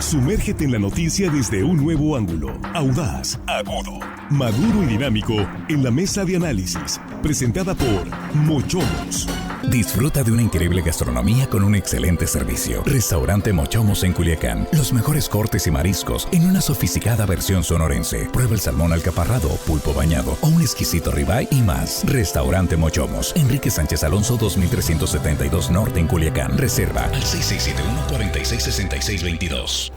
Sumérgete en la noticia desde un nuevo ángulo, audaz, agudo, maduro y dinámico en la mesa de análisis, presentada por Mochomos. Disfruta de una increíble gastronomía con un excelente servicio. Restaurante Mochomos en Culiacán. Los mejores cortes y mariscos en una sofisticada versión sonorense. Prueba el salmón alcaparrado, pulpo bañado o un exquisito ribeye y más. Restaurante Mochomos. Enrique Sánchez Alonso 2372 Norte en Culiacán. Reserva al 6671-466622.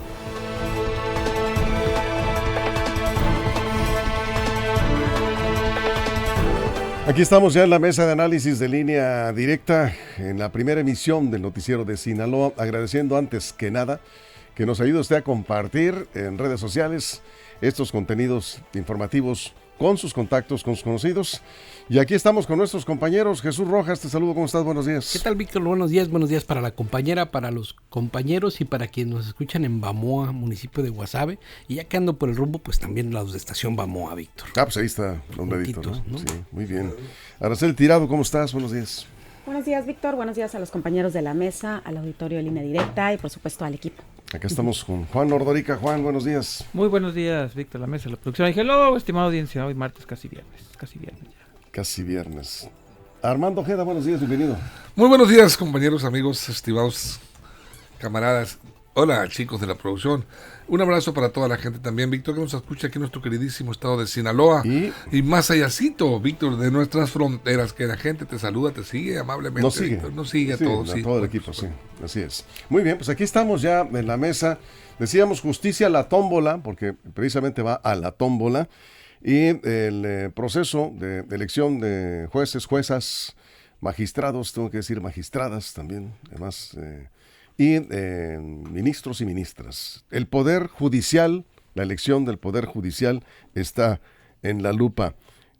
Aquí estamos ya en la mesa de análisis de Línea Directa, en la primera emisión del noticiero de Sinaloa, agradeciendo antes que nada que nos ayude usted a compartir en redes sociales estos contenidos informativos con sus contactos, con sus conocidos. Y aquí estamos con nuestros compañeros. Jesús Rojas, te saludo, ¿cómo estás? Buenos días. ¿Qué tal, Víctor? Buenos días para la compañera, para los compañeros y para quienes nos escuchan en Bamoa, municipio de Guasave. Y ya que ando por el rumbo, pues también los de Estación Bamoa, Víctor. Ah, pues ahí está, nombradito, ¿no? Sí, muy bien. Araceli Tirado, ¿cómo estás? Buenos días. Buenos días, Víctor. Buenos días a los compañeros de la mesa, al auditorio de Línea Directa y, por supuesto, al equipo. Acá estamos con Juan Ordorica. Juan, buenos días. Muy buenos días, Víctor, la mesa, la producción. Hello, estimada audiencia. Hoy martes, casi viernes ya. Casi viernes. Armando Ojeda, buenos días, bienvenido. Muy buenos días, compañeros, amigos, estimados camaradas. Hola, chicos de la producción. Un abrazo para toda la gente también, Víctor, que nos escucha aquí en nuestro queridísimo estado de Sinaloa. Y más allácito, Víctor, de nuestras fronteras, que la gente te saluda, te sigue amablemente. Nos sigue. Víctor, nos sigue a todos. A todo el equipo, sí. Así es. Muy bien, pues aquí estamos ya en la mesa. Decíamos justicia a la tómbola, porque precisamente va a la tómbola. Y el proceso de elección de jueces, juezas, magistrados, tengo que decir magistradas también, además, y ministros y ministras. El Poder Judicial, la elección del Poder Judicial está en la lupa.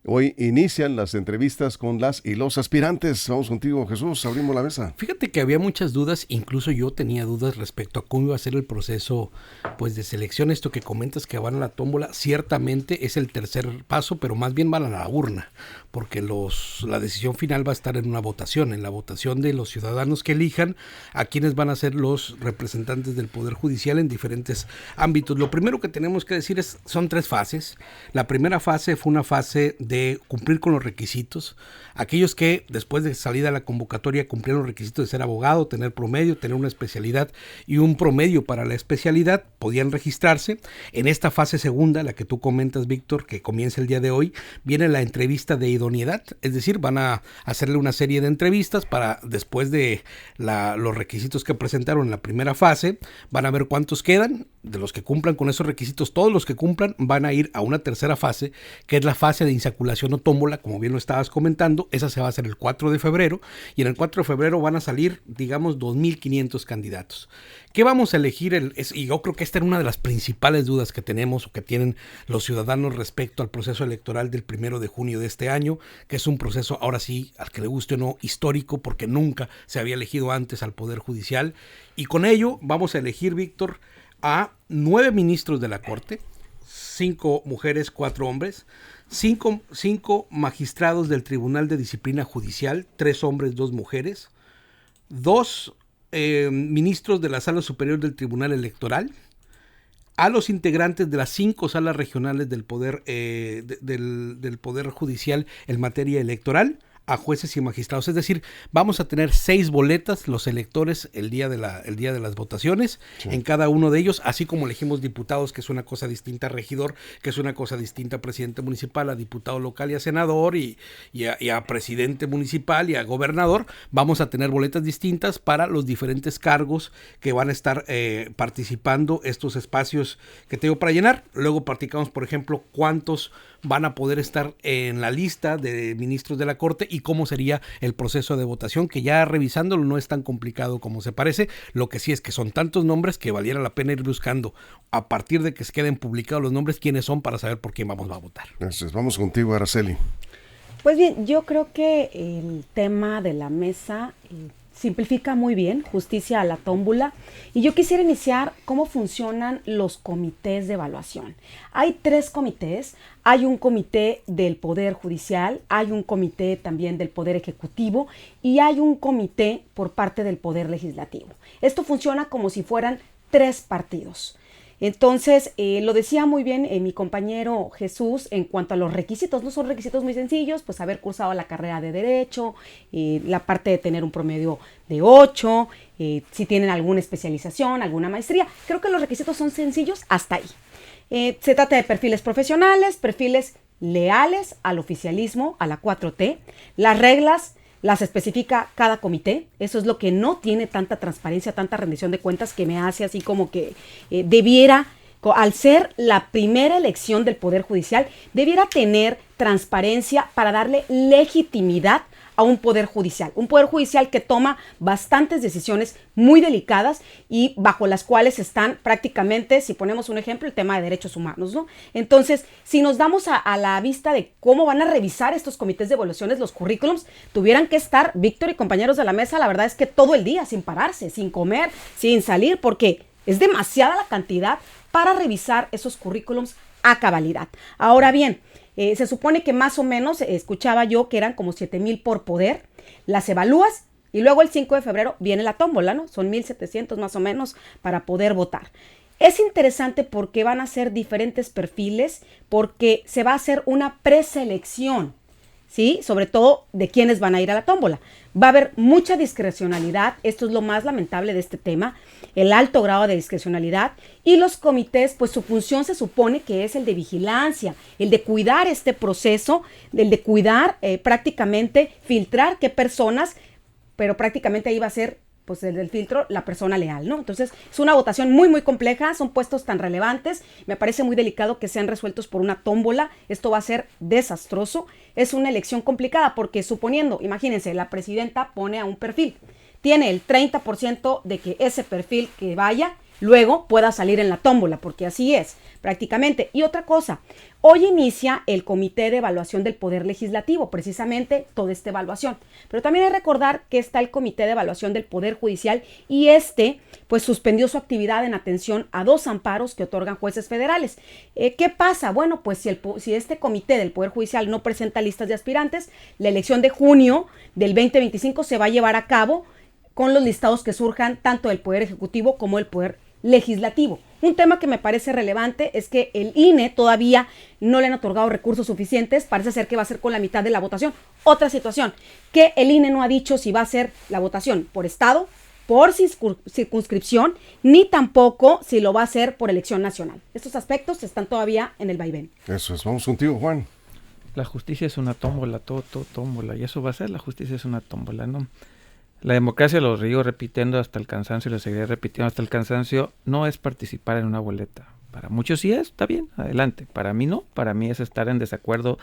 Hoy inician las entrevistas con las y los aspirantes. Vamos contigo, Jesús, abrimos la mesa. Fíjate que había muchas dudas, incluso yo tenía dudas respecto a cómo iba a ser el proceso pues de selección. Esto que comentas que van a la tómbola, ciertamente es el tercer paso, pero más bien van a la urna, porque la decisión final va a estar en la votación de los ciudadanos que elijan a quienes van a ser los representantes del Poder Judicial en diferentes ámbitos. Lo primero que tenemos que decir son tres fases. La primera fase fue una fase de cumplir con los requisitos. Aquellos que después de salida a la convocatoria cumplieron los requisitos de ser abogado, tener promedio, tener una especialidad y un promedio para la especialidad, podían registrarse. En esta fase segunda, la que tú comentas, Víctor, que comienza el día de hoy, viene la entrevista de idoneidad, es decir, van a hacerle una serie de entrevistas para, después de los requisitos que presentaron en la primera fase, van a ver cuántos quedan. De los que cumplan con esos requisitos, todos los que cumplan van a ir a una tercera fase, que es la fase de insaculación o tómbola, como bien lo estabas comentando. Esa se va a hacer el 4 de febrero, y en el 4 de febrero van a salir, digamos, 2,500 candidatos. ¿Qué vamos a elegir? Y yo creo que esta era una de las principales dudas que tenemos o que tienen los ciudadanos respecto al proceso electoral del 1 de junio de este año, que es un proceso, ahora sí, al que le guste o no, histórico, porque nunca se había elegido antes al Poder Judicial. Y con ello vamos a elegir, Víctor, a 9 ministros de la Corte, 5 mujeres, 4 hombres, 5 magistrados del Tribunal de Disciplina Judicial, 3 hombres, 2 mujeres, 2 ministros de la Sala Superior del Tribunal Electoral, a los integrantes de las 5 salas regionales del Poder, del Poder Judicial en materia electoral, a jueces y magistrados. Es decir, vamos a tener 6 boletas los electores el día de las votaciones, sí, en cada uno de ellos, así como elegimos diputados, que es una cosa distinta a regidor, que es una cosa distinta a presidente municipal, a diputado local y a senador, y a presidente municipal y a gobernador. Vamos a tener boletas distintas para los diferentes cargos que van a estar participando estos espacios que tengo para llenar. Luego practicamos, por ejemplo, cuántos van a poder estar en la lista de ministros de la Corte y cómo sería el proceso de votación, que ya revisándolo no es tan complicado como se parece. Lo que sí es que son tantos nombres que valiera la pena ir buscando a partir de que se queden publicados los nombres quiénes son para saber por quién vamos a votar. Gracias. Vamos contigo, Araceli. Pues bien, yo creo que el tema de la mesa simplifica muy bien, justicia a la tómbola, y yo quisiera iniciar cómo funcionan los comités de evaluación. Hay 3 comités, hay un comité del Poder Judicial, hay un comité también del Poder Ejecutivo y hay un comité por parte del Poder Legislativo. Esto funciona como si fueran 3 partidos. Entonces, lo decía muy bien mi compañero Jesús en cuanto a los requisitos. No son requisitos muy sencillos, pues haber cursado la carrera de Derecho, la parte de tener un promedio de 8, si tienen alguna especialización, alguna maestría. Creo que los requisitos son sencillos hasta ahí. Se trata de perfiles profesionales, perfiles leales al oficialismo, a la 4T. Las reglas las especifica cada comité. Eso es lo que no tiene tanta transparencia, tanta rendición de cuentas, que me hace así como que debiera, al ser la primera elección del Poder Judicial, debiera tener transparencia para darle legitimidad a un Poder Judicial. Un Poder Judicial que toma bastantes decisiones muy delicadas y bajo las cuales están prácticamente, si ponemos un ejemplo, el tema de derechos humanos, ¿no? Entonces, si nos damos a la vista de cómo van a revisar estos comités de evaluaciones, los currículums, tuvieran que estar, Víctor y compañeros de la mesa, la verdad es que todo el día, sin pararse, sin comer, sin salir, porque es demasiada la cantidad para revisar esos currículums a cabalidad. Ahora bien, se supone que más o menos, escuchaba yo que eran como 7,000 por poder, las evalúas y luego el 5 de febrero viene la tómbola, ¿no? Son 1,700 más o menos para poder votar. Es interesante porque van a ser diferentes perfiles, porque se va a hacer una preselección, ¿sí? Sobre todo de quiénes van a ir a la tómbola. Va a haber mucha discrecionalidad, esto es lo más lamentable de este tema, el alto grado de discrecionalidad, y los comités, pues su función se supone que es el de vigilancia, el de cuidar este proceso, el de cuidar prácticamente, filtrar qué personas, pero prácticamente ahí va a ser pues desde el filtro la persona leal, ¿no? Entonces es una votación muy muy compleja, son puestos tan relevantes, me parece muy delicado que sean resueltos por una tómbola, esto va a ser desastroso, es una elección complicada porque suponiendo, imagínense, la presidenta pone a un perfil, tiene el 30% de que ese perfil que vaya luego pueda salir en la tómbola, porque así es prácticamente. Y otra cosa, hoy inicia el Comité de Evaluación del Poder Legislativo, precisamente toda esta evaluación. Pero también hay que recordar que está el Comité de Evaluación del Poder Judicial y pues suspendió su actividad en atención a 2 amparos que otorgan jueces federales. ¿Qué pasa? Bueno, pues si este Comité del Poder Judicial no presenta listas de aspirantes, la elección de junio del 2025 se va a llevar a cabo con los listados que surjan tanto del Poder Ejecutivo como del Poder Legislativo. Un tema que me parece relevante es que el INE todavía no le han otorgado recursos suficientes, parece ser que va a ser con la mitad de la votación. Otra situación, que el INE no ha dicho si va a ser la votación por estado, por circunscripción, ni tampoco si lo va a hacer por elección nacional. Estos aspectos están todavía en el vaivén. Eso es, vamos contigo, Juan. La justicia es una tómbola, todo tómbola, y eso va a ser, la justicia es una tómbola, ¿no? La democracia, lo sigo repitiendo hasta el cansancio y lo seguiré repitiendo hasta el cansancio, no es participar en una boleta. Para muchos sí es, está bien, adelante. Para mí no, para mí es estar en desacuerdo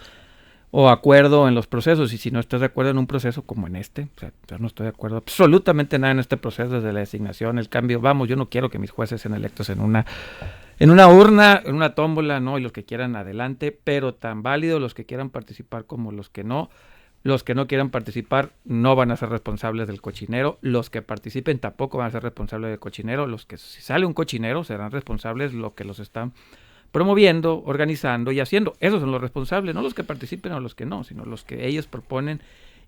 o acuerdo en los procesos. Y si no estás de acuerdo en un proceso como en este, o sea, yo no estoy de acuerdo absolutamente nada en este proceso, desde la designación, el cambio. Vamos, yo no quiero que mis jueces sean electos en una urna, en una tómbola, no, y los que quieran adelante, pero tan válido los que quieran participar como los que no. Los que no quieran participar no van a ser responsables del cochinero. Los que participen tampoco van a ser responsables del cochinero. Los que, si sale un cochinero, serán responsables los que los están promoviendo, organizando y haciendo. Esos son los responsables, no los que participen o los que no, sino los que ellos proponen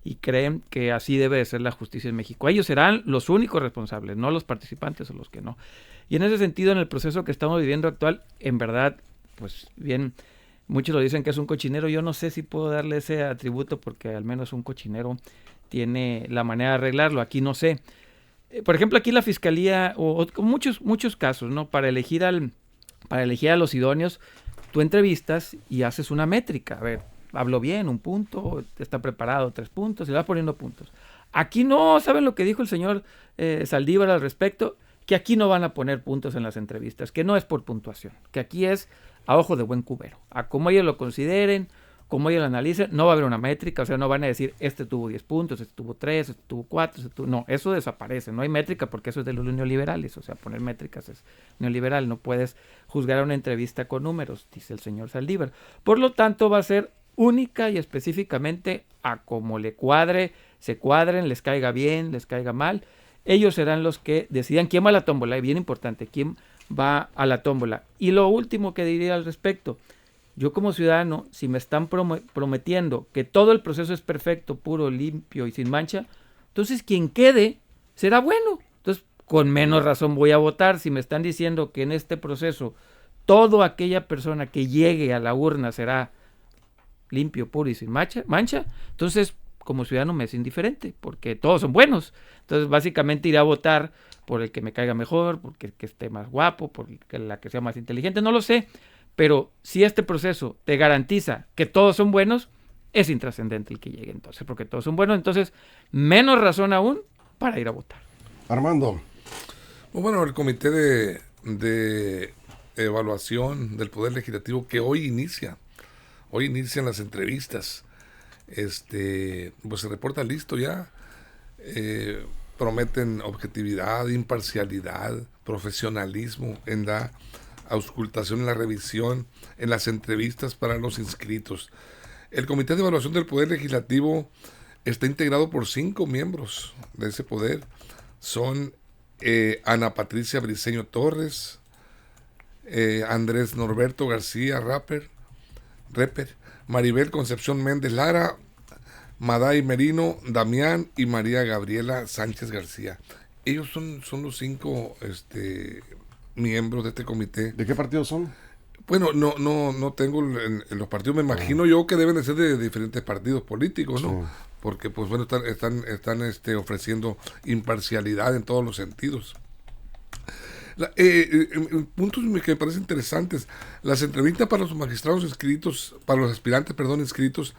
y creen que así debe de ser la justicia en México. Ellos serán los únicos responsables, no los participantes o los que no. Y en ese sentido, en el proceso que estamos viviendo actual, en verdad, pues bien, muchos lo dicen que es un cochinero. Yo no sé si puedo darle ese atributo porque al menos un cochinero tiene la manera de arreglarlo. Aquí no sé. Por ejemplo, aquí la fiscalía, o muchos casos, ¿no? Para elegir a los idóneos, tú entrevistas y haces una métrica. A ver, hablo bien, 1 punto, está preparado 3 puntos, y le vas poniendo puntos. Aquí no, ¿saben lo que dijo el señor Saldívar al respecto? Que aquí no van a poner puntos en las entrevistas, que no es por puntuación, que aquí es a ojo de buen cubero, a como ellos lo consideren, como ellos lo analicen, no va a haber una métrica, o sea, no van a decir, este tuvo 10 puntos, este tuvo 3, este tuvo 4, no, eso desaparece, no hay métrica porque eso es de los neoliberales, o sea, poner métricas es neoliberal, no puedes juzgar a una entrevista con números, dice el señor Saldívar. Por lo tanto, va a ser única y específicamente a como le cuadre, se cuadren, les caiga bien, les caiga mal, ellos serán los que decidan quién va a la tómbola, y bien importante, quién va a la tómbola. Y lo último que diría al respecto, yo como ciudadano, si me están prometiendo que todo el proceso es perfecto, puro, limpio y sin mancha, entonces quien quede será bueno. Entonces, con menos razón voy a votar. Si me están diciendo que en este proceso toda aquella persona que llegue a la urna será limpio, puro y sin mancha, entonces como ciudadano me es indiferente, porque todos son buenos. Entonces básicamente iré a votar por el que me caiga mejor, porque el que esté más guapo, por la que sea más inteligente, no lo sé. Pero si este proceso te garantiza que todos son buenos, es intrascendente el que llegue entonces, porque todos son buenos, entonces menos razón aún para ir a votar. Armando. Bueno, el comité de evaluación del Poder Legislativo que hoy inician las entrevistas, pues se reporta listo ya, prometen objetividad, imparcialidad, profesionalismo en la auscultación, en la revisión, en las entrevistas para los inscritos. El Comité de Evaluación del Poder Legislativo está integrado por 5 miembros de ese poder. Son Ana Patricia Briceño Torres, Andrés Norberto García Reper, Maribel Concepción Méndez Lara, Maday Merino, Damián y María Gabriela Sánchez García. Ellos son los 5 miembros de este comité. ¿De qué partido son? Bueno, no tengo en los partidos, me imagino yo que deben de ser de diferentes partidos políticos, ¿no? Sí. Porque pues bueno, están ofreciendo imparcialidad en todos los sentidos. Puntos que me parecen interesantes: las entrevistas para los magistrados inscritos, para los aspirantes, inscritos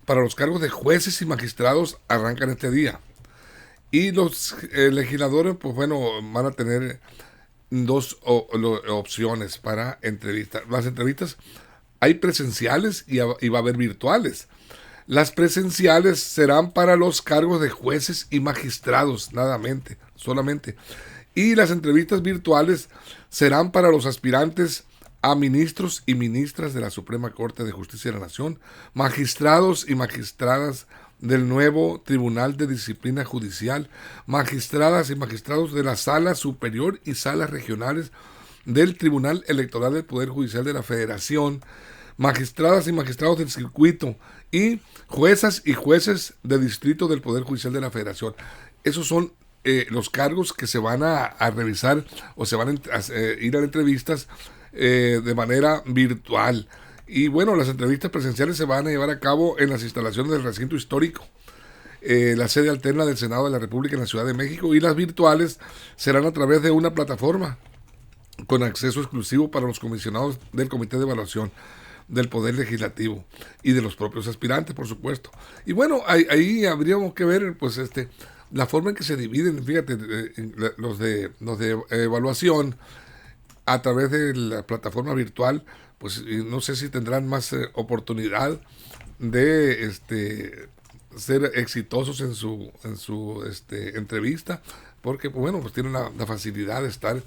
para los cargos de jueces y magistrados arrancan este día. Y los legisladores, pues bueno, van a tener 2 opciones para entrevistas. Las entrevistas hay presenciales y va a haber virtuales. Las presenciales serán para los cargos de jueces y magistrados, solamente. Y las entrevistas virtuales serán para los aspirantes a ministros y ministras de la Suprema Corte de Justicia de la Nación, magistrados y magistradas del nuevo Tribunal de Disciplina Judicial, magistradas y magistrados de la Sala Superior y salas regionales del Tribunal Electoral del Poder Judicial de la Federación, magistradas y magistrados del circuito y juezas y jueces de distrito del Poder Judicial de la Federación. Esos son los cargos que se van a revisar o se van a ir a entrevistas de manera virtual. Y bueno, las entrevistas presenciales se van a llevar a cabo en las instalaciones del recinto histórico, la sede alterna del Senado de la República en la Ciudad de México, y las virtuales serán a través de una plataforma con acceso exclusivo para los comisionados del Comité de Evaluación del Poder Legislativo y de los propios aspirantes, por supuesto. Y bueno, ahí habríamos que ver pues la forma en que se dividen, fíjate, los de evaluación a través de la plataforma virtual, pues no sé si tendrán más oportunidad de ser exitosos en su entrevista, porque bueno, pues tienen la facilidad de estar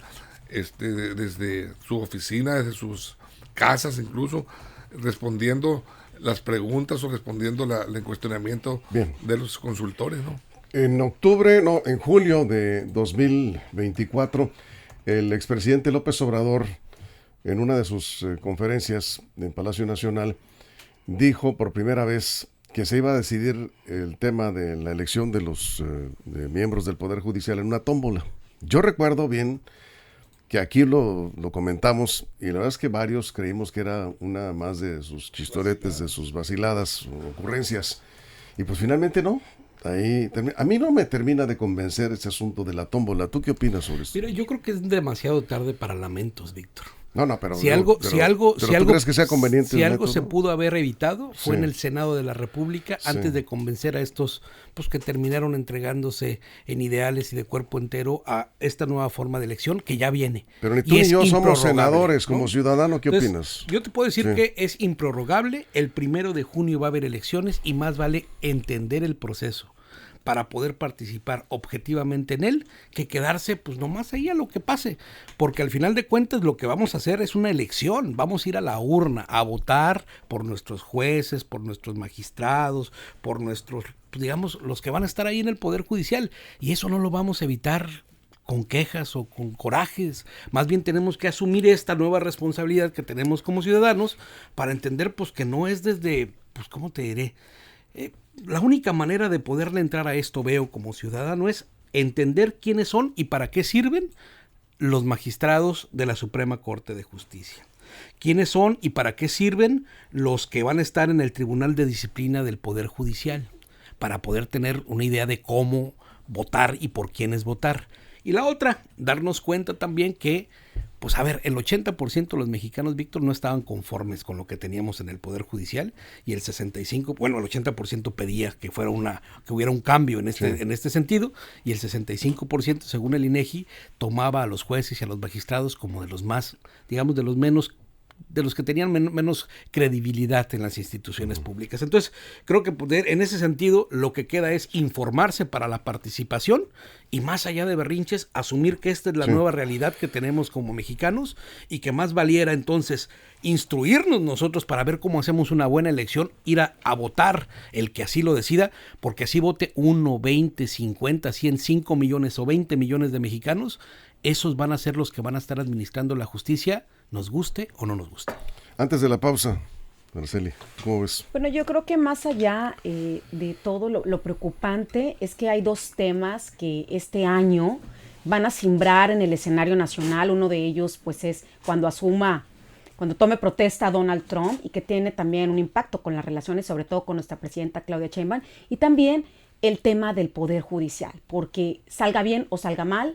desde su oficina, desde sus casas incluso, respondiendo las preguntas o respondiendo el cuestionamiento de los consultores, ¿no? En julio de 2024, el expresidente López Obrador, en una de sus conferencias en Palacio Nacional, dijo por primera vez que se iba a decidir el tema de la elección de los de miembros del Poder Judicial en una tómbola. Yo recuerdo bien que aquí lo comentamos, y la verdad es que varios creímos que era una más de sus chistoretes, de sus vaciladas o ocurrencias, y pues finalmente no. A mí no me termina de convencer ese asunto de la tómbola. ¿Tú qué opinas sobre esto? Mira, yo creo que es demasiado tarde para lamentos, Víctor. Pero si algo ¿tú crees que sea conveniente? Si algo se pudo haber evitado fue en el Senado de la República, antes de convencer a estos pues que terminaron entregándose en ideales y de cuerpo entero a esta nueva forma de elección que ya viene. Pero ni tú ni yo somos senadores, ¿no? Como ciudadano, ¿qué opinas? Yo te puedo decir que es improrrogable. El 1 de junio va a haber elecciones y más vale entender el proceso para poder participar objetivamente en él, que quedarse pues nomás ahí a lo que pase, porque al final de cuentas lo que vamos a hacer es una elección, vamos a ir a la urna a votar por nuestros jueces, por nuestros magistrados, por nuestros, digamos, los que van a estar ahí en el Poder Judicial, y eso no lo vamos a evitar con quejas o con corajes. Más bien tenemos que asumir esta nueva responsabilidad que tenemos como ciudadanos para entender pues que no es desde, pues ¿cómo te diré? La única manera de poderle entrar a esto, veo como ciudadano, es entender quiénes son y para qué sirven los magistrados de la Suprema Corte de Justicia. ¿Quiénes son y para qué sirven los que van a estar en el Tribunal de Disciplina del Poder Judicial? Para poder tener una idea de cómo votar y por quiénes votar. Y la otra, darnos cuenta también que, pues a ver, el 80% de los mexicanos, Víctor, no estaban conformes con lo que teníamos en el Poder Judicial y el 65%, bueno, el 80% pedía que hubiera un cambio en este sentido, y el 65%, según el INEGI, tomaba a los jueces y a los magistrados como de los más, digamos, de los menos, de los que tenían menos credibilidad en las instituciones públicas. Entonces, creo que en ese sentido lo que queda es informarse para la participación y, más allá de berrinches, asumir que esta es la nueva realidad que tenemos como mexicanos, y que más valiera entonces instruirnos nosotros para ver cómo hacemos una buena elección, ir a votar el que así lo decida, porque así vote 1, 20, 50, 100, 5 millones o 20 millones de mexicanos. Esos van a ser los que van a estar administrando la justicia, nos guste o no nos guste. Antes de la pausa, Araceli, ¿cómo ves? Bueno, yo creo que más allá de todo lo preocupante es que hay dos temas que este año van a simbrar en el escenario nacional. Uno de ellos, pues, es cuando tome protesta Donald Trump, y que tiene también un impacto con las relaciones, sobre todo con nuestra presidenta Claudia Sheinbaum, y también el tema del Poder Judicial, porque salga bien o salga mal,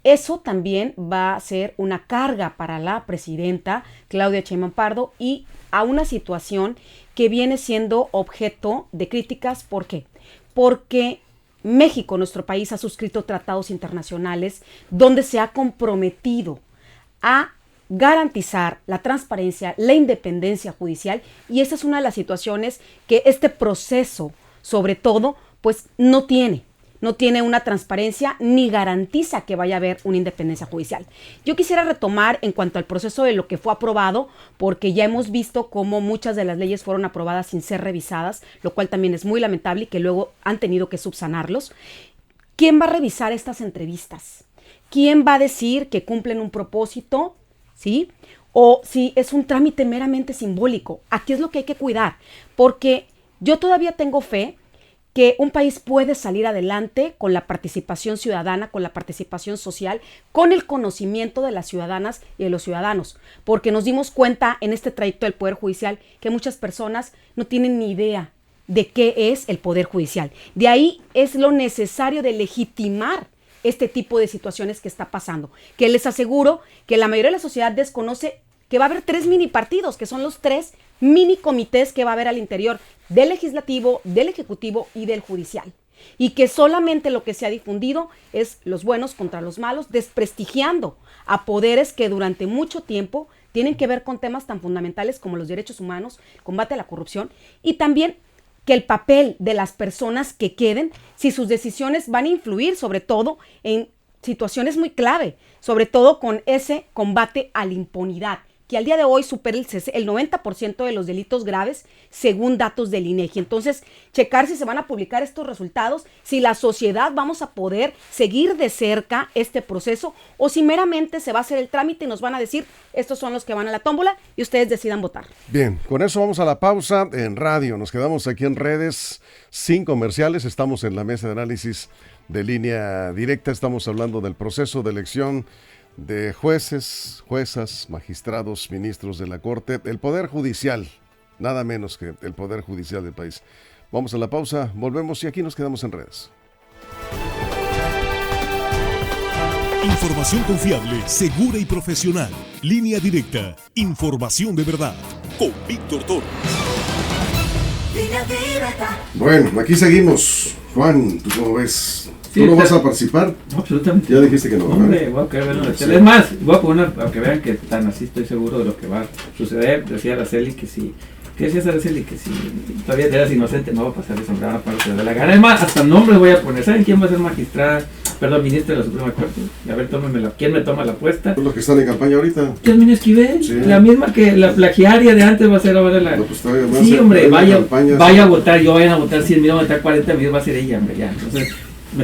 eso también va a ser una carga para la presidenta Claudia Sheinbaum Pardo, y a una situación que viene siendo objeto de críticas. ¿Por qué? Porque México, nuestro país, ha suscrito tratados internacionales donde se ha comprometido a garantizar la transparencia, la independencia judicial, y esa es una de las situaciones que este proceso, sobre todo, pues no tiene una transparencia ni garantiza que vaya a haber una independencia judicial. Yo quisiera retomar en cuanto al proceso de lo que fue aprobado, porque ya hemos visto cómo muchas de las leyes fueron aprobadas sin ser revisadas, lo cual también es muy lamentable y que luego han tenido que subsanarlos. ¿Quién va a revisar estas entrevistas? ¿Quién va a decir que cumplen un propósito? ¿Sí? O si es un trámite meramente simbólico. Aquí es lo que hay que cuidar, porque yo todavía tengo fe que un país puede salir adelante con la participación ciudadana, con la participación social, con el conocimiento de las ciudadanas y de los ciudadanos, porque nos dimos cuenta en este trayecto del Poder Judicial que muchas personas no tienen ni idea de qué es el Poder Judicial. De ahí es lo necesario de legitimar este tipo de situaciones que está pasando, que les aseguro que la mayoría de la sociedad desconoce que va a haber 3 mini partidos, que son los 3 mini comités que va a haber al interior del legislativo, del ejecutivo y del judicial. Y que solamente lo que se ha difundido es los buenos contra los malos, desprestigiando a poderes que durante mucho tiempo tienen que ver con temas tan fundamentales como los derechos humanos, combate a la corrupción, y también que el papel de las personas que queden, si sus decisiones van a influir sobre todo en situaciones muy clave, sobre todo con ese combate a la impunidad, que al día de hoy supera el 90% de los delitos graves, según datos del INEGI. Entonces, checar si se van a publicar estos resultados, si la sociedad vamos a poder seguir de cerca este proceso, o si meramente se va a hacer el trámite y nos van a decir, estos son los que van a la tómbola y ustedes decidan votar. Bien, con eso vamos a la pausa en radio. Nos quedamos aquí en redes sin comerciales. Estamos en la mesa de análisis de Línea Directa. Estamos hablando del proceso de elección de jueces, juezas, magistrados, ministros de la Corte, el Poder Judicial, nada menos que el Poder Judicial del país. Vamos a la pausa, volvemos y aquí nos quedamos en redes. Información confiable, segura y profesional. Línea Directa, información de verdad, con Víctor Torres. Línea Directa. Bueno, aquí seguimos. Juan, ¿tú cómo ves? Sí, ¿Tú no vas a participar? No, absolutamente. Ya dijiste que no. Hombre, voy a querer verlo en la tele. Es más, voy a poner para que vean que tan así estoy seguro de lo que va a suceder. Decía Araceli que sí. ¿Qué decías, Araceli? Que si todavía eras inocente, no va a pasar de sombrada para lo que le dé la gana. Es más, hasta nombres voy a poner. ¿Saben quién va a ser ministra de la Suprema Corte? A ver, ¿quién me toma la apuesta? Los que están en campaña ahorita. Yasmín Esquivel, sí. La misma que la plagiaria de antes va a ser ahora la... No, pues sí, hombre, vaya a votar, vayan a votar 100,000, van a votar 40,000, va a ser ella, hombre, ya. Entonces,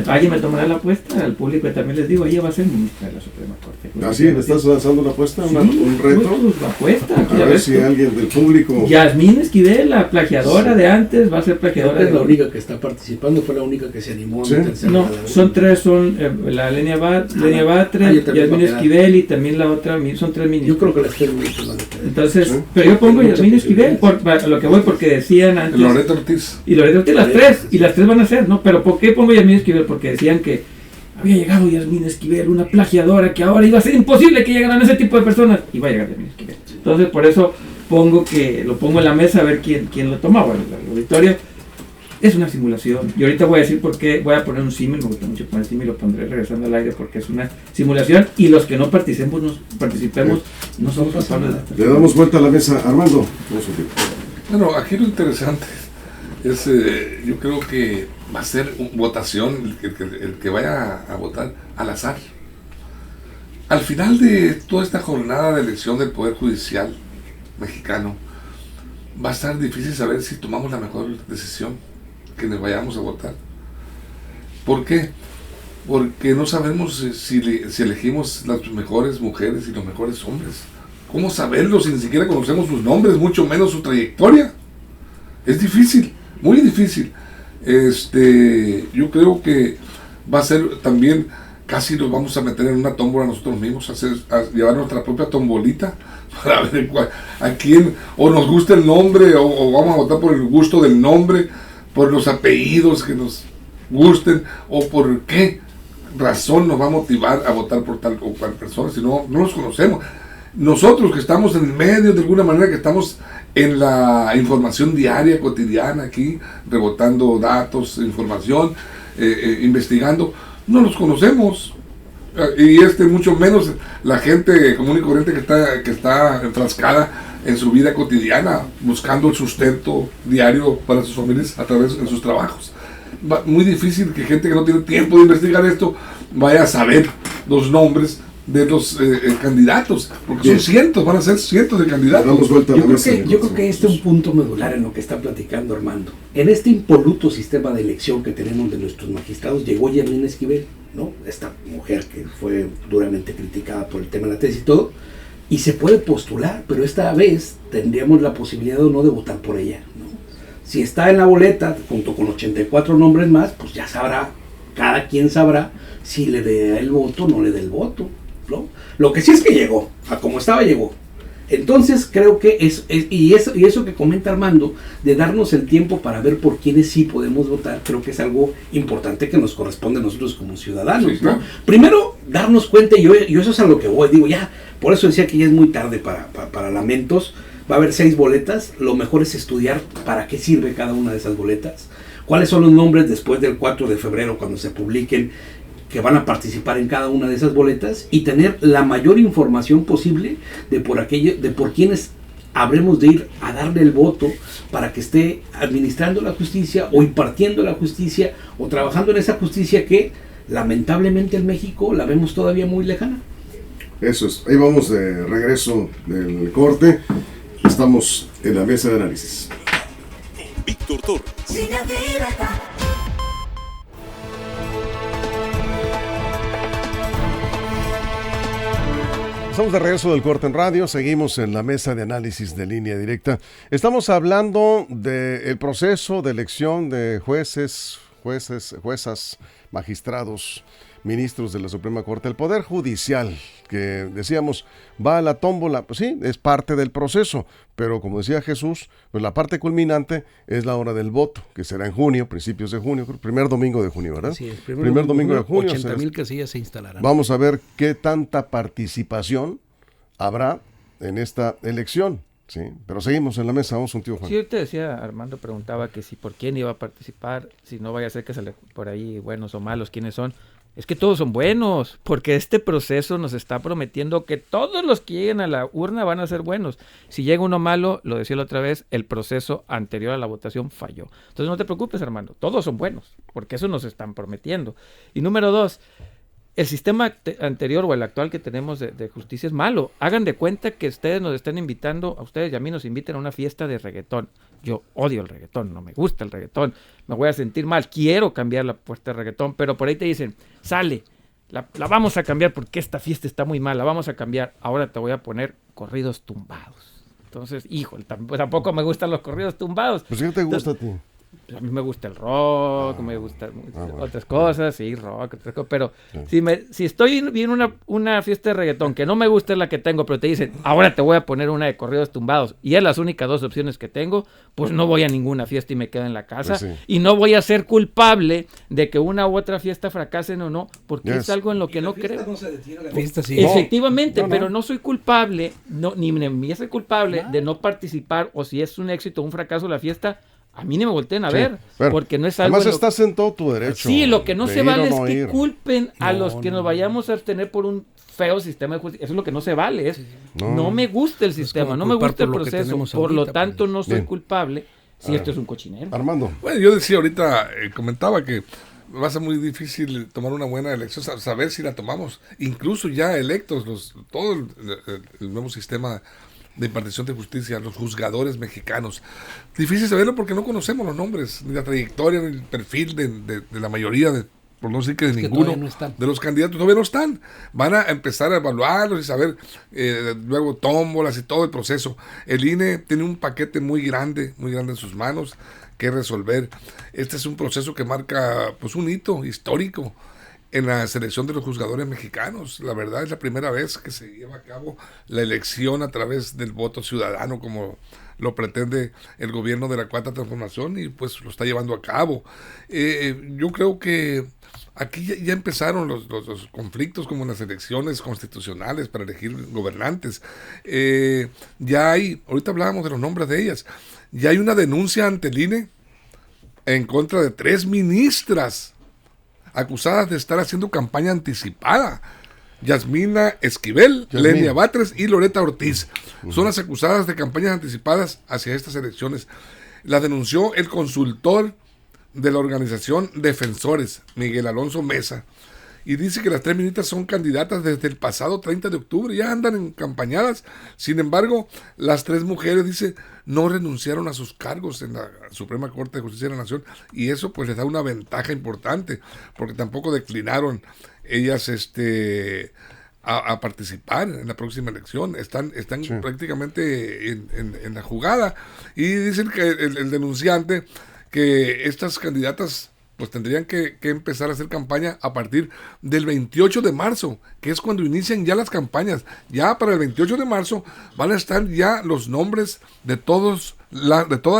alguien me tomará la apuesta, al público también les digo, ella va a ser ministra de la Suprema Corte. ¿Así le estás lanzando una apuesta? Sí, ¿Un reto? pues, la apuesta. A ver si alguien del público... Yasmín Esquivel, la plagiadora de antes, va a ser plagiadora. Es la única que está participando, fue la única que se animó a meterse. No, son tres, son Lenia Batre, Yasmín Esquivel y también la otra, son tres ministros. Yo creo que las tres ministros van a tener. Entonces, pero yo pongo Yasmín Esquivel, a lo que voy, porque decían antes... Loreto Ortiz. Y Loreto Ortiz, las tres, y las tres van a ser, ¿no? Pero ¿por qué pongo Yasmín Esquivel? Porque decían que había llegado Yasmín Esquivel, una plagiadora, que ahora iba a ser imposible que llegaran ese tipo de personas. Y va a llegar Yasmín Esquivel. Entonces, por eso lo pongo en la mesa a ver quién lo toma. Bueno, el auditorio es una simulación. Y ahorita voy a decir por qué, voy a poner un símil, me gusta mucho poner símil, lo pondré regresando al aire porque es una simulación y los que no participemos no somos culpables de esto. Le damos vuelta a la mesa. Armando. Bueno, aquí lo interesante es, yo creo que va a ser votación, el que vaya a votar al azar. Al final de toda esta jornada de elección del Poder Judicial mexicano, va a estar difícil saber si tomamos la mejor decisión, que nos vayamos a votar. ¿Por qué? Porque no sabemos si elegimos las mejores mujeres y los mejores hombres. ¿Cómo saberlo si ni siquiera conocemos sus nombres, mucho menos su trayectoria? Es difícil, muy difícil. Yo creo que va a ser también, casi nos vamos a meter en una tómbola nosotros mismos, a llevar nuestra propia tombolita para ver a quién, o nos gusta el nombre, o vamos a votar por el gusto del nombre, por los apellidos que nos gusten, o por qué razón nos va a motivar a votar por tal o cual persona, si no los conocemos. Nosotros que estamos en el medio, de alguna manera que estamos en la información diaria, cotidiana aquí, rebotando datos, información, investigando, no los conocemos. Y mucho menos la gente común y corriente que está enfrascada en su vida cotidiana, buscando el sustento diario para sus familias a través de sus trabajos. Muy difícil que gente que no tiene tiempo de investigar esto vaya a saber los nombres de los candidatos, porque son cientos, van a ser cientos de candidatos. Yo creo que este es un punto medular en lo que está platicando Armando. En este impoluto sistema de elección que tenemos de nuestros magistrados, llegó Yasmín Esquivel, ¿no? Esta mujer que fue duramente criticada por el tema de la tesis y todo, y se puede postular, pero esta vez tendríamos la posibilidad o no de votar por ella, ¿no? Si está en la boleta, junto con 84 nombres más, pues ya sabrá, cada quien sabrá si le dé el voto o no le dé el voto, ¿no? Lo que sí es que llegó, a como estaba llegó. Entonces creo que eso que comenta Armando, de darnos el tiempo para ver por quiénes sí podemos votar, creo que es algo importante que nos corresponde a nosotros como ciudadanos, ¿no? Primero, darnos cuenta, y yo eso es a lo que voy, digo, ya, por eso decía que ya es muy tarde para lamentos. Va a haber 6 boletas, lo mejor es estudiar para qué sirve cada una de esas boletas, cuáles son los nombres después del 4 de febrero cuando se publiquen, que van a participar en cada una de esas boletas, y tener la mayor información posible de por quienes habremos de ir a darle el voto para que esté administrando la justicia o impartiendo la justicia o trabajando en esa justicia que lamentablemente en México la vemos todavía muy lejana. Eso es, ahí vamos de regreso del corte, estamos en la mesa de análisis. Víctor Torres. Estamos de regreso del corte en radio, seguimos en la mesa de análisis de Línea Directa. Estamos hablando del proceso de elección de jueces, juezas, magistrados, ministros de la Suprema Corte, el Poder Judicial, que decíamos va a la tómbola. Pues sí, es parte del proceso, pero como decía Jesús, pues la parte culminante es la hora del voto, que será en junio, principios de junio, primer domingo de junio, ¿verdad? Sí, primer domingo de junio. 80,000 casillas se instalarán. Vamos a ver qué tanta participación habrá en esta elección. Sí, pero seguimos en la mesa, vamos contigo, Juan. Sí, yo te decía, Armando preguntaba que si por quién iba a participar, si no vaya a ser que sale por ahí buenos o malos, quiénes son. Es que todos son buenos, porque este proceso nos está prometiendo que todos los que lleguen a la urna van a ser buenos. Si llega uno malo, lo decía la otra vez, el proceso anterior a la votación falló. Entonces no te preocupes, Armando, todos son buenos, porque eso nos están prometiendo. Y número 2, el sistema anterior o el actual que tenemos de justicia es malo. Hagan de cuenta que ustedes nos están invitando, a ustedes y a mí nos inviten a una fiesta de reggaetón. Yo odio el reggaetón, no me gusta el reggaetón, me voy a sentir mal, quiero cambiar la puesta de reggaetón, pero por ahí te dicen, sale, la vamos a cambiar porque esta fiesta está muy mal, la vamos a cambiar, ahora te voy a poner corridos tumbados. Entonces, híjole, tampoco me gustan los corridos tumbados. Pues ¿qué te gusta a ti? A mí me gusta el rock, me gustan otras cosas, sí, rock, otras cosas, pero si estoy en una fiesta de reggaetón que no me gusta es la que tengo, pero te dicen, ahora te voy a poner una de corridos tumbados, y es las únicas 2 opciones que tengo, pues no voy a ninguna fiesta y me quedo en la casa, Pues sí. y no voy a ser culpable de que una u otra fiesta fracasen o no, porque es algo en lo que no creo. No se detiene, la fiesta sí. Efectivamente, pero no soy culpable, ni me soy culpable de no participar, o si es un éxito o un fracaso la fiesta, a mí ni me volteen a ver, porque no es algo... Además estás en todo tu derecho. Sí, lo que no se vale es que ir. culpen a los que nos vayamos a abstener por un feo sistema de justicia. Eso es lo que no se vale. No me gusta el sistema, no me gusta el proceso. Por lo tanto, no soy culpable si esto es un cochinero. Armando. Bueno, yo decía ahorita, comentaba que va a ser muy difícil tomar una buena elección, saber si la tomamos. Incluso ya electos, todo el nuevo sistema de impartición de justicia, los juzgadores mexicanos. Difícil saberlo porque no conocemos los nombres, ni la trayectoria, ni el perfil de la mayoría, por no decir que de ninguno de los candidatos, todavía no están. Van a empezar a evaluarlos y saber luego tómbolas y todo el proceso. El INE tiene un paquete muy grande en sus manos que resolver. Este es un proceso que marca pues un hito histórico en la selección de los juzgadores mexicanos. La verdad es la primera vez que se lleva a cabo la elección a través del voto ciudadano, como lo pretende el gobierno de la Cuarta Transformación, y pues lo está llevando a cabo. Yo creo que aquí ya empezaron los conflictos, como en las elecciones constitucionales para elegir gobernantes. Ya hay, ahorita hablábamos de los nombres de ellas, ya hay una denuncia ante el INE en contra de 3 ministras acusadas de estar haciendo campaña anticipada. Yasmina Esquivel, Lenia Batres y Loreta Ortiz. Son las acusadas de campañas anticipadas hacia estas elecciones. La denunció el consultor de la organización Defensores, Miguel Alonso Mesa. Y dice que las 3 ministras son candidatas desde el pasado 30 de octubre, ya andan encampañadas. Sin embargo, las 3 mujeres, dice, no renunciaron a sus cargos en la Suprema Corte de Justicia de la Nación, y eso pues les da una ventaja importante, porque tampoco declinaron ellas a participar en la próxima elección. Están prácticamente en la jugada, y dicen que el denunciante que estas candidatas pues tendrían que empezar a hacer campaña a partir del 28 de marzo, que es cuando inician ya las campañas. Ya para el 28 de marzo van a estar ya los nombres de todas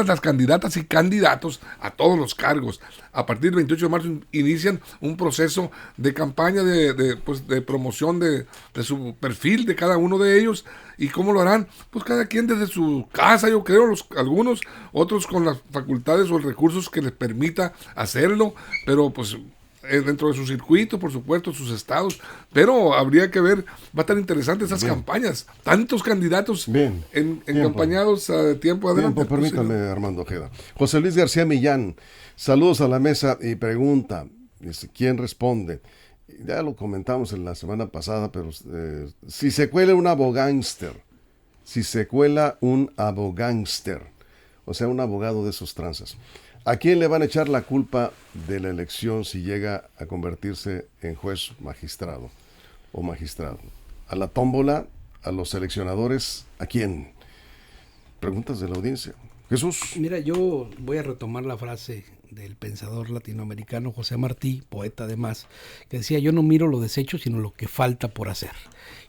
las candidatas y candidatos a todos los cargos. A partir del 28 de marzo inician un proceso de campaña de promoción de su perfil de cada uno de ellos. ¿Y cómo lo harán? Pues cada quien desde su casa, yo creo, algunos, otros con las facultades o recursos que les permita hacerlo, pero pues dentro de su circuito, por supuesto, sus estados, pero habría que ver, va a estar interesante esas campañas, tantos candidatos encampañados a tiempo adelante. Permítame, Armando Ojeda. José Luis García Millán, saludos a la mesa y pregunta, ¿quién responde? Ya lo comentamos en la semana pasada, pero si se cuela un abogánster, o sea, un abogado de esos tranzas, ¿a quién le van a echar la culpa de la elección si llega a convertirse en juez magistrado o magistrado? ¿A la tómbola? ¿A los seleccionadores? ¿A quién? Preguntas de la audiencia. Jesús. Mira, yo voy a retomar la frase del pensador latinoamericano José Martí, poeta además, que decía: yo no miro lo deshecho, sino lo que falta por hacer.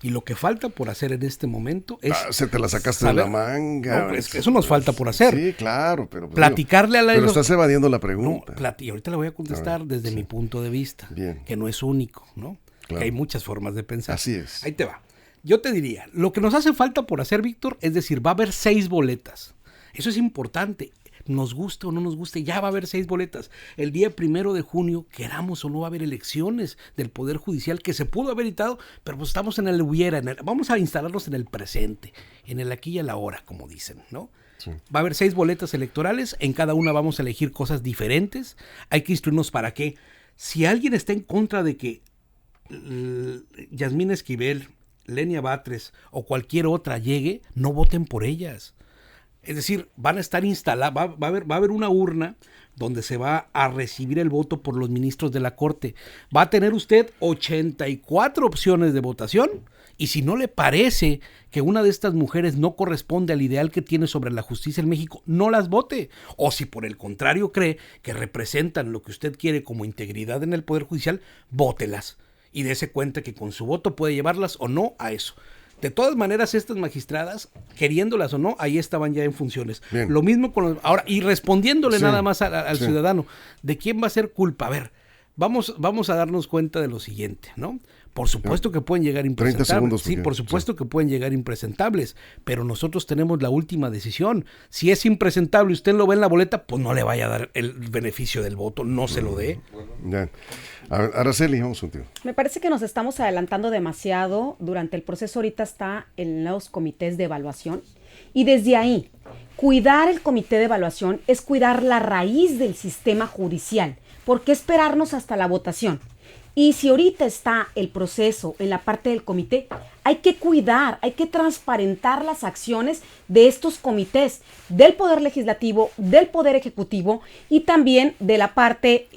Y lo que falta por hacer en este momento es... se te la sacaste de la manga. No, eso nos falta por hacer. Sí, claro, pero... Platicarle a la... Pero estás evadiendo la pregunta. No, y ahorita la voy a contestar desde mi punto de vista. Bien. Que no es único, ¿no? Claro. Que hay muchas formas de pensar. Así es. Ahí te va. Yo te diría, lo que nos hace falta por hacer, Víctor, es decir, va a haber 6 boletas. Eso es importante. Nos guste o no nos guste, ya va a haber 6 boletas. El día 1 de junio, queramos o no, va a haber elecciones del Poder Judicial que se pudo haber evitado, pero pues estamos en el hubiera. Vamos a instalarnos en el presente, en el aquí y el ahora, como dicen, ¿no? Sí. Va a haber 6 boletas electorales, en cada una vamos a elegir cosas diferentes. Hay que instruirnos para que, si alguien está en contra de que Yasmín Esquivel, Lenia Batres o cualquier otra llegue, no voten por ellas. Es decir, van a estar instaladas, va a haber una urna donde se va a recibir el voto por los ministros de la Corte. Va a tener usted 84 opciones de votación, y si no le parece que una de estas mujeres no corresponde al ideal que tiene sobre la justicia en México, no las vote. O si por el contrario cree que representan lo que usted quiere como integridad en el Poder Judicial, vótelas. Y dése cuenta que con su voto puede llevarlas o no a eso. De todas maneras, estas magistradas, queriéndolas o no, ahí estaban ya en funciones. Bien. Lo mismo con los... Ahora, y respondiéndole nada más al ciudadano, ¿de quién va a ser culpa? A ver, vamos a darnos cuenta de lo siguiente, ¿no? Por supuesto que pueden llegar impresentables. 30 segundos. Sí, por supuesto que pueden llegar impresentables, pero nosotros tenemos la última decisión. Si es impresentable y usted lo ve en la boleta, pues no le vaya a dar el beneficio del voto, no se lo dé. Ya. A ver, Araceli, vamos contigo. Me parece que nos estamos adelantando demasiado. Durante el proceso ahorita está en los comités de evaluación, y desde ahí, cuidar el comité de evaluación es cuidar la raíz del sistema judicial. ¿Por qué esperarnos hasta la votación? Y si ahorita está el proceso en la parte del comité, hay que cuidar, hay que transparentar las acciones de estos comités, del Poder Legislativo, del Poder Ejecutivo y también de la parte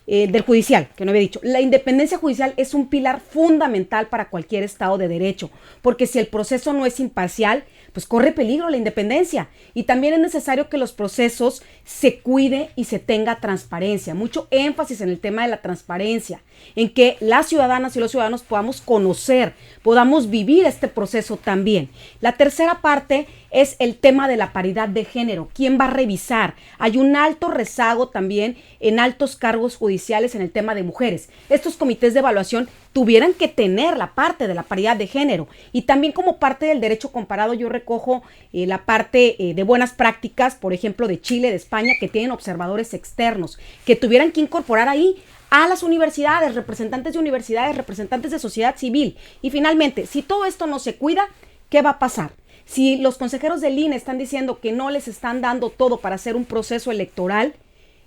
del judicial, que no había dicho. La independencia judicial es un pilar fundamental para cualquier Estado de Derecho, porque si el proceso no es imparcial, pues corre peligro la independencia. Y también es necesario que los procesos se cuide y se tenga transparencia. Mucho énfasis en el tema de la transparencia, en que las ciudadanas y los ciudadanos podamos conocer, podamos vivir este proceso también. La tercera parte es el tema de la paridad de género. ¿Quién va a revisar? Hay un alto rezago también en altos cargos judiciales en el tema de mujeres. Estos comités de evaluación tuvieran que tener la parte de la paridad de género. Y también como parte del derecho comparado, yo recojo la parte de buenas prácticas, por ejemplo, de Chile, de España, que tienen observadores externos, que tuvieran que incorporar ahí a las universidades, representantes de universidades, representantes de sociedad civil. Y finalmente, si todo esto no se cuida, ¿qué va a pasar? Si los consejeros del INE están diciendo que no les están dando todo para hacer un proceso electoral,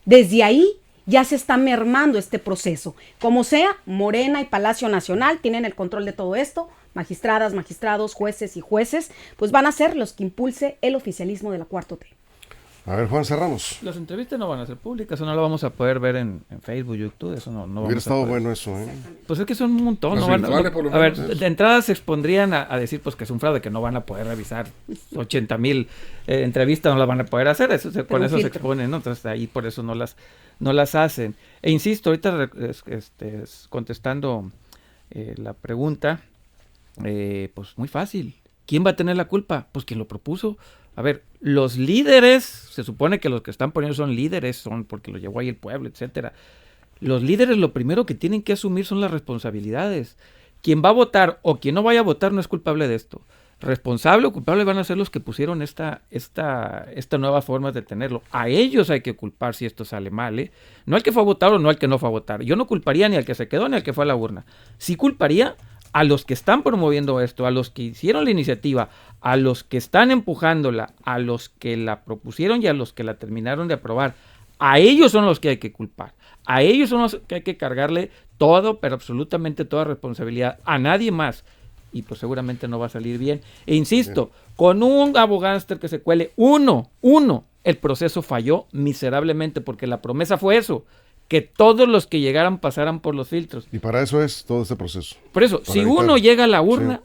desde ahí ya se está mermando este proceso. Como sea, Morena y Palacio Nacional tienen el control de todo esto. Magistradas, magistrados, jueces y jueces, pues van a ser los que impulse el oficialismo de la 4T. A ver, Juan, cerramos. Las entrevistas no van a ser públicas, eso no lo vamos a poder ver en Facebook, YouTube, eso no vamos a poder. Hubiera estado bueno eso, ¿eh? Pues es que son un montón. No van a ver, de entrada se expondrían a decir pues que es un fraude, que no van a poder revisar 80,000 entrevistas, no las van a poder hacer, con eso se exponen, ¿no? Entonces ahí por eso no las hacen. E insisto, ahorita contestando la pregunta, pues muy fácil. ¿Quién va a tener la culpa? Pues quien lo propuso. A ver, los líderes, se supone que los que están poniendo son líderes, son porque lo llevó ahí el pueblo, etcétera. Los líderes lo primero que tienen que asumir son las responsabilidades. Quien va a votar o quien no vaya a votar no es culpable de esto. Responsable o culpable van a ser los que pusieron esta nueva forma de tenerlo. A ellos hay que culpar si esto sale mal, ¿eh? No al que fue a votar o no al que no fue a votar. Yo no culparía ni al que se quedó ni al que fue a la urna. Sí culparía a los que están promoviendo esto, a los que hicieron la iniciativa, a los que están empujándola, a los que la propusieron y a los que la terminaron de aprobar. A ellos son los que hay que culpar. A ellos son los que hay que cargarle todo, pero absolutamente toda responsabilidad. A nadie más. Y pues seguramente no va a salir bien. E insisto, con un abogánster que se cuele, uno, el proceso falló miserablemente porque la promesa fue eso. Que todos los que llegaran pasaran por los filtros. Y para eso es todo este proceso. Por eso, si uno llega a la urna,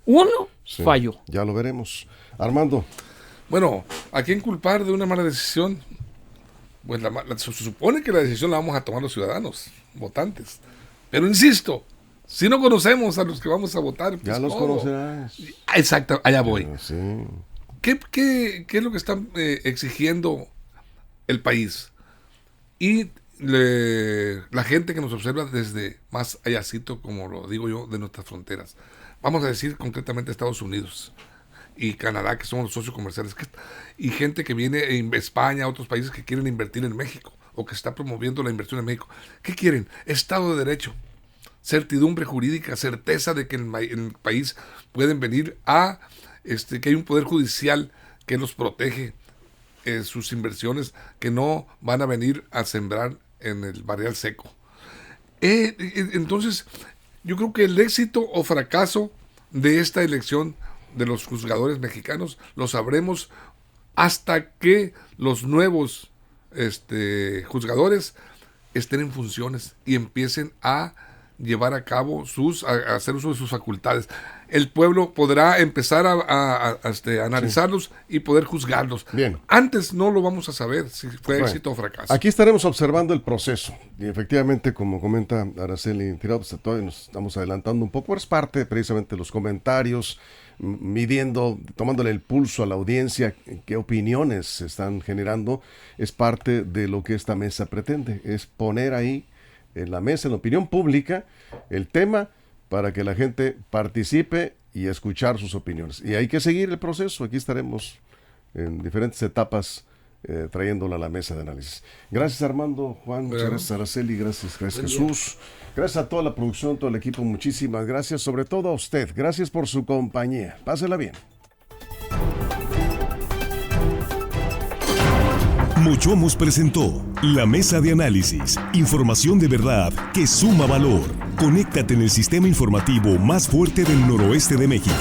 falló. Ya lo veremos. Armando. Bueno, ¿a quién culpar de una mala decisión? Pues se supone que la decisión la vamos a tomar los ciudadanos, votantes. Pero insisto, si no conocemos a los que vamos a votar... Pues ya los conocerás. Exacto, allá voy. Sí. ¿Qué es lo que está exigiendo el país? Y... la gente que nos observa desde más allácito, como lo digo yo, de nuestras fronteras. Vamos a decir concretamente Estados Unidos y Canadá, que son los socios comerciales, y gente que viene de España, otros países que quieren invertir en México o que está promoviendo la inversión en México. ¿Qué quieren? Estado de Derecho, certidumbre jurídica, certeza de que en el país pueden venir que hay un poder judicial que los protege, sus inversiones, que no van a venir a sembrar en el barrial seco. Entonces, Yo creo que el éxito o fracaso de esta elección de los juzgadores mexicanos lo sabremos hasta que los nuevos juzgadores estén en funciones y empiecen a llevar a cabo a hacer uso de sus facultades. El pueblo podrá empezar a analizarlos y poder juzgarlos. Bien. Antes no lo vamos a saber si fue éxito o fracaso. Aquí estaremos observando el proceso. Y efectivamente, como comenta Araceli Tirado, pues todavía nos estamos adelantando un poco. Es parte precisamente de los comentarios, midiendo, tomándole el pulso a la audiencia, qué opiniones se están generando. Es parte de lo que esta mesa pretende. Es poner ahí en la mesa, en la opinión pública, el tema para que la gente participe y escuchar sus opiniones. Y hay que seguir el proceso. Aquí estaremos en diferentes etapas trayéndola a la mesa de análisis. Gracias, Armando, Juan, muchas gracias, Araceli, gracias Jesús, gracias a toda la producción, todo el equipo, muchísimas gracias, sobre todo a usted, gracias por su compañía. Pásela bien. Mochomos presentó La Mesa de Análisis. Información de verdad que suma valor. Conéctate en el sistema informativo más fuerte del noroeste de México.